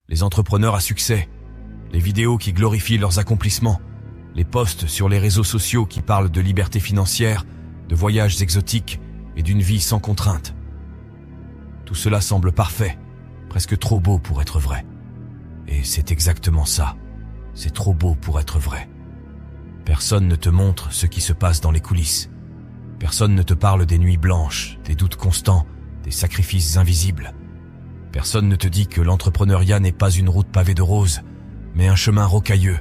Les entrepreneurs à succès, les vidéos qui glorifient leurs accomplissements, les posts sur les réseaux sociaux qui parlent de liberté financière, de voyages exotiques et d'une vie sans contrainte. Tout cela semble parfait, presque trop beau pour être vrai. Et c'est exactement ça. C'est trop beau pour être vrai. Personne ne te montre ce qui se passe dans les coulisses. Personne ne te parle des nuits blanches, des doutes constants, des sacrifices invisibles. Personne ne te dit que l'entrepreneuriat n'est pas une route pavée de roses, mais un chemin rocailleux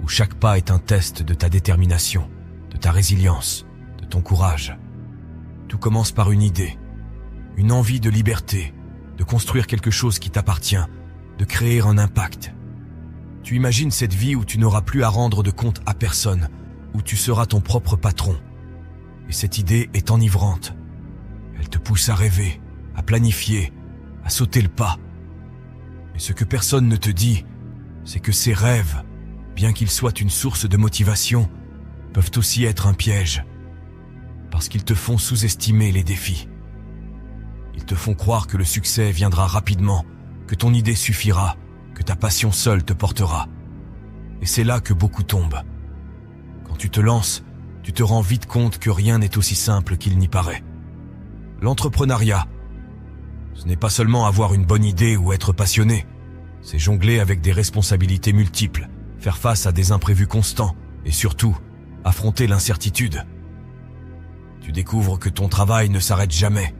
où chaque pas est un test de ta détermination, de ta résilience, de ton courage. Tout commence par une idée, une envie de liberté, de construire quelque chose qui t'appartient, de créer un impact. Tu imagines cette vie où tu n'auras plus à rendre de compte à personne, où tu seras ton propre patron. Et cette idée est enivrante. Elle te pousse à rêver, à planifier, à sauter le pas. Mais ce que personne ne te dit, c'est que ces rêves, bien qu'ils soient une source de motivation, peuvent aussi être un piège. Parce qu'ils te font sous-estimer les défis. Ils te font croire que le succès viendra rapidement, que ton idée suffira, que ta passion seule te portera. Et c'est là que beaucoup tombent. Quand tu te lances, tu te rends vite compte que rien n'est aussi simple qu'il n'y paraît. L'entrepreneuriat, ce n'est pas seulement avoir une bonne idée ou être passionné, c'est jongler avec des responsabilités multiples, faire face à des imprévus constants et surtout, affronter l'incertitude. Tu découvres que ton travail ne s'arrête jamais,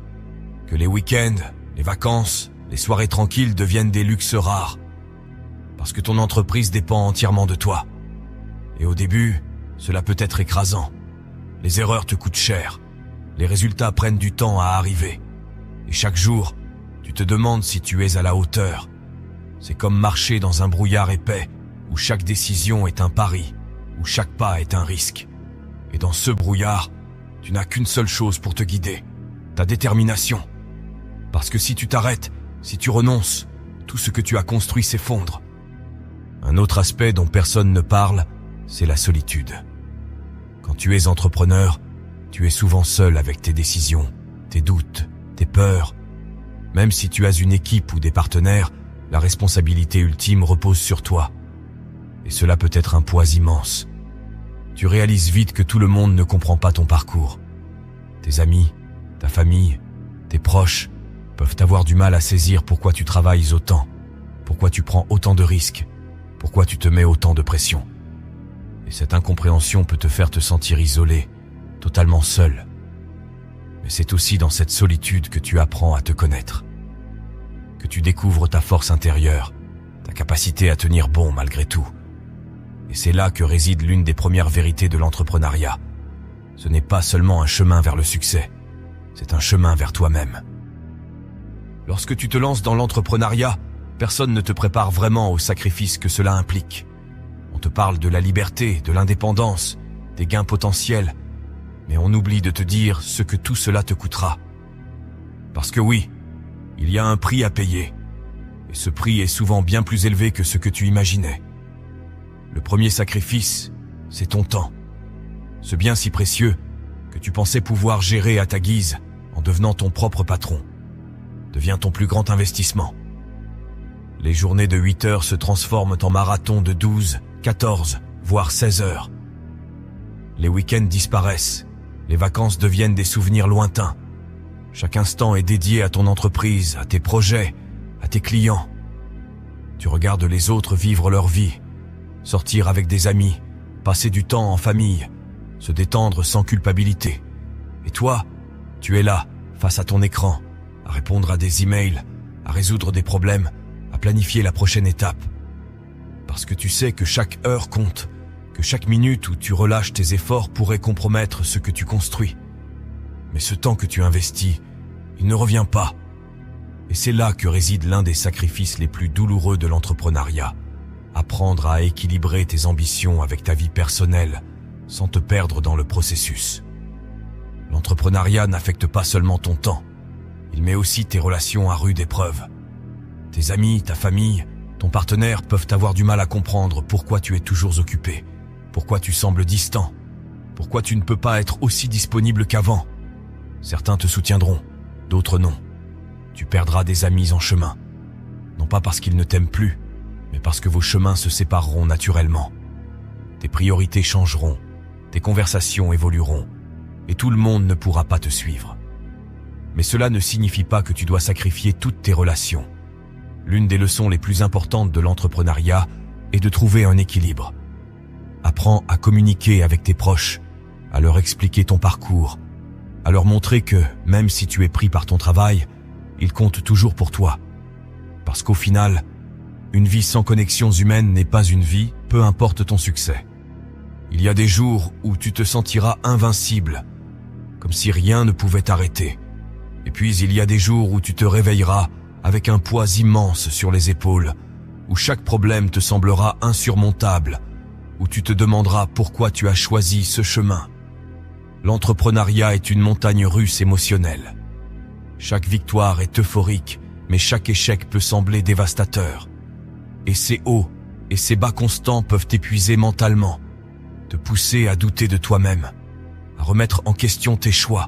que les week-ends, les vacances, les soirées tranquilles deviennent des luxes rares, parce que ton entreprise dépend entièrement de toi. Et au début, cela peut être écrasant. Les erreurs te coûtent cher, les résultats prennent du temps à arriver. Et chaque jour, tu te demandes si tu es à la hauteur. C'est comme marcher dans un brouillard épais, où chaque décision est un pari, où chaque pas est un risque. Et dans ce brouillard, tu n'as qu'une seule chose pour te guider, ta détermination. Parce que si tu t'arrêtes, si tu renonces, tout ce que tu as construit s'effondre. Un autre aspect dont personne ne parle, c'est la solitude. Quand tu es entrepreneur, tu es souvent seul avec tes décisions, tes doutes, tes peurs. Même si tu as une équipe ou des partenaires, la responsabilité ultime repose sur toi. Et cela peut être un poids immense. Tu réalises vite que tout le monde ne comprend pas ton parcours. Tes amis, ta famille, tes proches peuvent avoir du mal à saisir pourquoi tu travailles autant, pourquoi tu prends autant de risques, pourquoi tu te mets autant de pression. Et cette incompréhension peut te faire te sentir isolé, totalement seul. Mais c'est aussi dans cette solitude que tu apprends à te connaître, que tu découvres ta force intérieure, ta capacité à tenir bon malgré tout. Et c'est là que réside l'une des premières vérités de l'entrepreneuriat. Ce n'est pas seulement un chemin vers le succès, c'est un chemin vers toi-même. Lorsque tu te lances dans l'entrepreneuriat, personne ne te prépare vraiment au sacrifice que cela implique. On te parle de la liberté, de l'indépendance, des gains potentiels, mais on oublie de te dire ce que tout cela te coûtera. Parce que oui, il y a un prix à payer, et ce prix est souvent bien plus élevé que ce que tu imaginais. Le premier sacrifice, c'est ton temps. Ce bien si précieux que tu pensais pouvoir gérer à ta guise en devenant ton propre patron, devient ton plus grand investissement. Les journées de 8 heures se transforment en marathons de 12, 14, voire 16 heures. Les week-ends disparaissent, les vacances deviennent des souvenirs lointains. Chaque instant est dédié à ton entreprise, à tes projets, à tes clients. Tu regardes les autres vivre leur vie, sortir avec des amis, passer du temps en famille, se détendre sans culpabilité. Et toi, tu es là, face à ton écran, à répondre à des emails, à résoudre des problèmes, à planifier la prochaine étape. Parce que tu sais que chaque heure compte, que chaque minute où tu relâches tes efforts pourrait compromettre ce que tu construis. Mais ce temps que tu investis, il ne revient pas. Et c'est là que réside l'un des sacrifices les plus douloureux de l'entrepreneuriat. Apprendre à équilibrer tes ambitions avec ta vie personnelle, sans te perdre dans le processus. L'entrepreneuriat n'affecte pas seulement ton temps, il met aussi tes relations à rude épreuve. Tes amis, ta famille, ton partenaire peuvent avoir du mal à comprendre pourquoi tu es toujours occupé, pourquoi tu sembles distant, pourquoi tu ne peux pas être aussi disponible qu'avant. Certains te soutiendront, d'autres non. Tu perdras des amis en chemin, non pas parce qu'ils ne t'aiment plus, parce que vos chemins se sépareront naturellement. Tes priorités changeront, tes conversations évolueront, et tout le monde ne pourra pas te suivre. Mais cela ne signifie pas que tu dois sacrifier toutes tes relations. L'une des leçons les plus importantes de l'entrepreneuriat est de trouver un équilibre. Apprends à communiquer avec tes proches, à leur expliquer ton parcours, à leur montrer que, même si tu es pris par ton travail, ils comptent toujours pour toi. Parce qu'au final, une vie sans connexions humaines n'est pas une vie, peu importe ton succès. Il y a des jours où tu te sentiras invincible, comme si rien ne pouvait t'arrêter. Et puis il y a des jours où tu te réveilleras avec un poids immense sur les épaules, où chaque problème te semblera insurmontable, où tu te demanderas pourquoi tu as choisi ce chemin. L'entrepreneuriat est une montagne russe émotionnelle. Chaque victoire est euphorique, mais chaque échec peut sembler dévastateur. Et ces hauts et ces bas constants peuvent t'épuiser mentalement, te pousser à douter de toi-même, à remettre en question tes choix.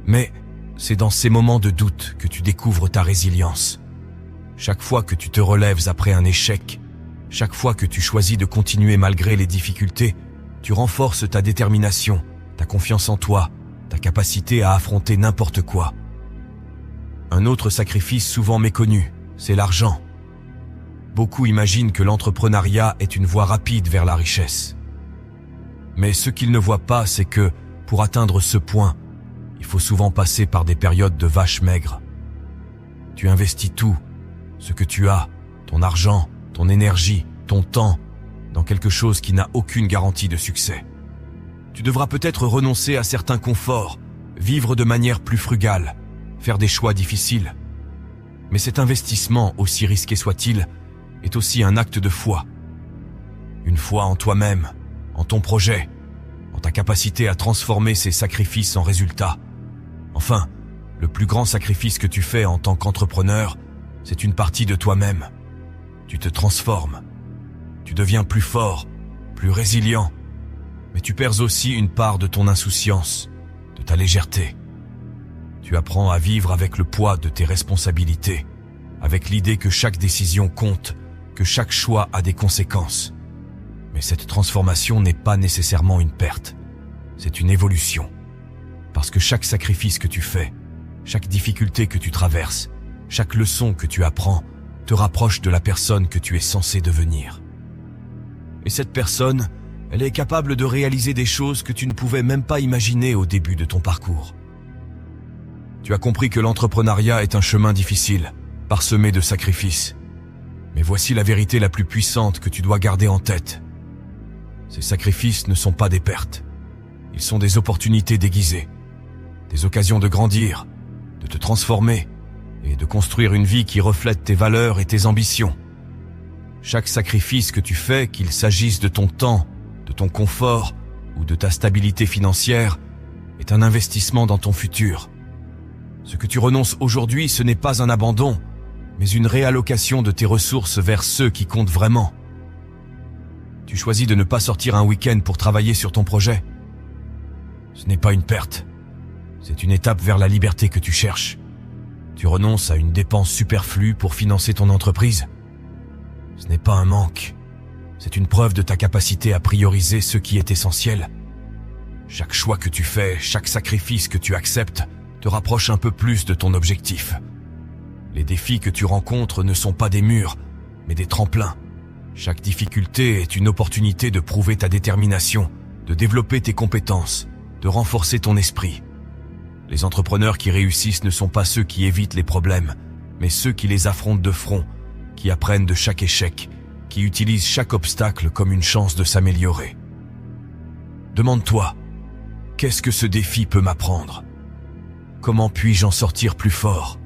Mais c'est dans ces moments de doute que tu découvres ta résilience. Chaque fois que tu te relèves après un échec, chaque fois que tu choisis de continuer malgré les difficultés, tu renforces ta détermination, ta confiance en toi, ta capacité à affronter n'importe quoi. Un autre sacrifice souvent méconnu, c'est l'argent. Beaucoup imaginent que l'entrepreneuriat est une voie rapide vers la richesse. Mais ce qu'ils ne voient pas, c'est que, pour atteindre ce point, il faut souvent passer par des périodes de vaches maigres. Tu investis tout, ce que tu as, ton argent, ton énergie, ton temps, dans quelque chose qui n'a aucune garantie de succès. Tu devras peut-être renoncer à certains conforts, vivre de manière plus frugale, faire des choix difficiles. Mais cet investissement, aussi risqué soit-il, est aussi un acte de foi. Une foi en toi-même, en ton projet, en ta capacité à transformer ces sacrifices en résultats. Enfin, le plus grand sacrifice que tu fais en tant qu'entrepreneur, c'est une partie de toi-même. Tu te transformes. Tu deviens plus fort, plus résilient. Mais tu perds aussi une part de ton insouciance, de ta légèreté. Tu apprends à vivre avec le poids de tes responsabilités, avec l'idée que chaque décision compte, que chaque choix a des conséquences. Mais cette transformation n'est pas nécessairement une perte, c'est une évolution. Parce que chaque sacrifice que tu fais, chaque difficulté que tu traverses, chaque leçon que tu apprends, te rapproche de la personne que tu es censé devenir. Et cette personne, elle est capable de réaliser des choses que tu ne pouvais même pas imaginer au début de ton parcours. Tu as compris que l'entrepreneuriat est un chemin difficile, parsemé de sacrifices. Mais voici la vérité la plus puissante que tu dois garder en tête. Ces sacrifices ne sont pas des pertes. Ils sont des opportunités déguisées, des occasions de grandir, de te transformer et de construire une vie qui reflète tes valeurs et tes ambitions. Chaque sacrifice que tu fais, qu'il s'agisse de ton temps, de ton confort ou de ta stabilité financière, est un investissement dans ton futur. Ce que tu renonces aujourd'hui, ce n'est pas un abandon, mais une réallocation de tes ressources vers ceux qui comptent vraiment. Tu choisis de ne pas sortir un week-end pour travailler sur ton projet. Ce n'est pas une perte, c'est une étape vers la liberté que tu cherches. Tu renonces à une dépense superflue pour financer ton entreprise. Ce n'est pas un manque, c'est une preuve de ta capacité à prioriser ce qui est essentiel. Chaque choix que tu fais, chaque sacrifice que tu acceptes, te rapproche un peu plus de ton objectif. Les défis que tu rencontres ne sont pas des murs, mais des tremplins. Chaque difficulté est une opportunité de prouver ta détermination, de développer tes compétences, de renforcer ton esprit. Les entrepreneurs qui réussissent ne sont pas ceux qui évitent les problèmes, mais ceux qui les affrontent de front, qui apprennent de chaque échec, qui utilisent chaque obstacle comme une chance de s'améliorer. Demande-toi, qu'est-ce que ce défi peut m'apprendre ? Comment puis-je en sortir plus fort ?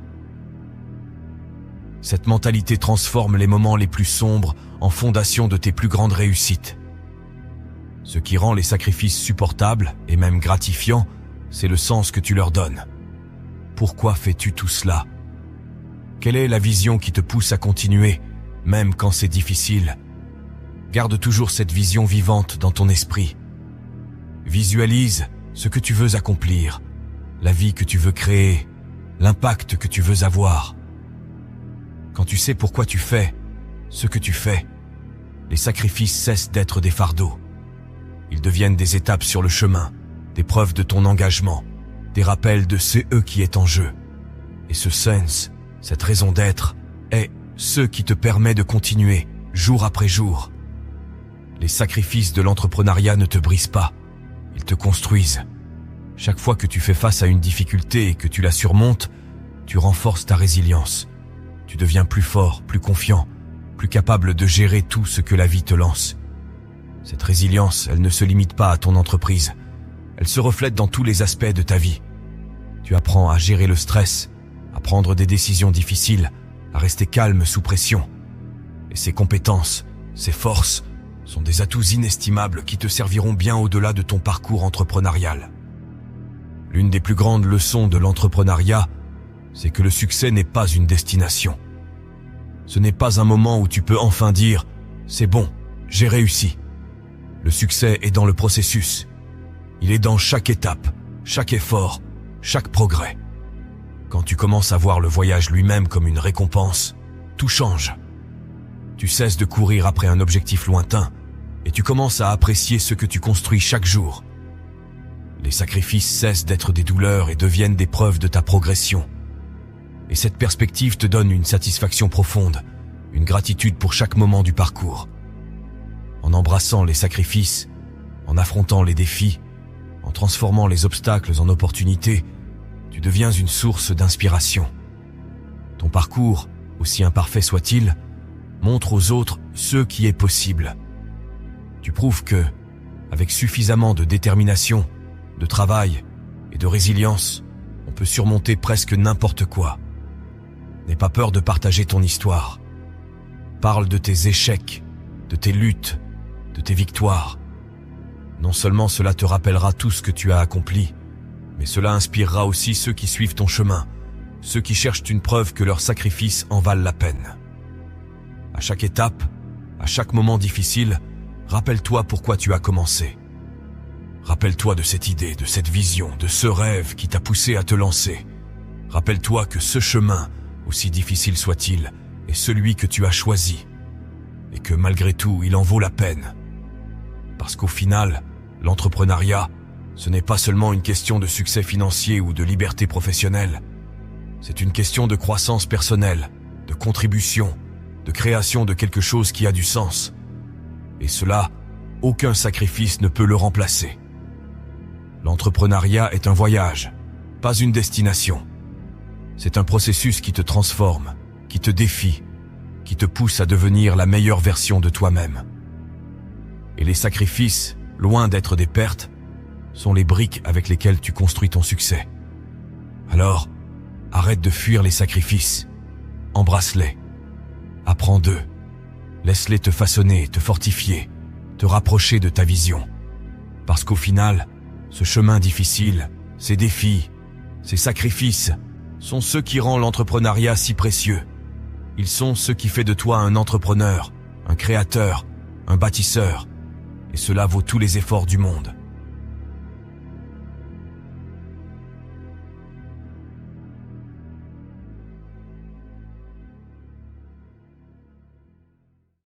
Cette mentalité transforme les moments les plus sombres en fondation de tes plus grandes réussites. Ce qui rend les sacrifices supportables et même gratifiants, c'est le sens que tu leur donnes. Pourquoi fais-tu tout cela ? Quelle est la vision qui te pousse à continuer, même quand c'est difficile ? Garde toujours cette vision vivante dans ton esprit. Visualise ce que tu veux accomplir, la vie que tu veux créer, l'impact que tu veux avoir. Quand tu sais pourquoi tu fais, ce que tu fais, les sacrifices cessent d'être des fardeaux. Ils deviennent des étapes sur le chemin, des preuves de ton engagement, des rappels de ce qui est en jeu. Et ce sens, cette raison d'être, est ce qui te permet de continuer, jour après jour. Les sacrifices de l'entrepreneuriat ne te brisent pas, ils te construisent. Chaque fois que tu fais face à une difficulté et que tu la surmontes, tu renforces ta résilience. Tu deviens plus fort, plus confiant, plus capable de gérer tout ce que la vie te lance. Cette résilience, elle ne se limite pas à ton entreprise. Elle se reflète dans tous les aspects de ta vie. Tu apprends à gérer le stress, à prendre des décisions difficiles, à rester calme sous pression. Et ces compétences, ces forces, sont des atouts inestimables qui te serviront bien au-delà de ton parcours entrepreneurial. L'une des plus grandes leçons de l'entrepreneuriat, c'est que le succès n'est pas une destination. Ce n'est pas un moment où tu peux enfin dire « c'est bon, j'ai réussi ». Le succès est dans le processus. Il est dans chaque étape, chaque effort, chaque progrès. Quand tu commences à voir le voyage lui-même comme une récompense, tout change. Tu cesses de courir après un objectif lointain et tu commences à apprécier ce que tu construis chaque jour. Les sacrifices cessent d'être des douleurs et deviennent des preuves de ta progression. Et cette perspective te donne une satisfaction profonde, une gratitude pour chaque moment du parcours. En embrassant les sacrifices, en affrontant les défis, en transformant les obstacles en opportunités, tu deviens une source d'inspiration. Ton parcours, aussi imparfait soit-il, montre aux autres ce qui est possible. Tu prouves que, avec suffisamment de détermination, de travail et de résilience, on peut surmonter presque n'importe quoi. N'aie pas peur de partager ton histoire. Parle de tes échecs, de tes luttes, de tes victoires. Non seulement cela te rappellera tout ce que tu as accompli, mais cela inspirera aussi ceux qui suivent ton chemin, ceux qui cherchent une preuve que leurs sacrifices en valent la peine. À chaque étape, à chaque moment difficile, rappelle-toi pourquoi tu as commencé. Rappelle-toi de cette idée, de cette vision, de ce rêve qui t'a poussé à te lancer. Rappelle-toi que ce chemin, aussi difficile soit-il, est celui que tu as choisi, et que malgré tout, il en vaut la peine. Parce qu'au final, l'entrepreneuriat, ce n'est pas seulement une question de succès financier ou de liberté professionnelle. C'est une question de croissance personnelle, de contribution, de création de quelque chose qui a du sens. Et cela, aucun sacrifice ne peut le remplacer. L'entrepreneuriat est un voyage, pas une destination. C'est un processus qui te transforme, qui te défie, qui te pousse à devenir la meilleure version de toi-même. Et les sacrifices, loin d'être des pertes, sont les briques avec lesquelles tu construis ton succès. Alors, arrête de fuir les sacrifices, embrasse-les, apprends d'eux, laisse-les te façonner, te fortifier, te rapprocher de ta vision. Parce qu'au final, ce chemin difficile, ces défis, ces sacrifices, sont ceux qui rendent l'entrepreneuriat si précieux. Ils sont ce qui fait de toi un entrepreneur, un créateur, un bâtisseur. Et cela vaut tous les efforts du monde.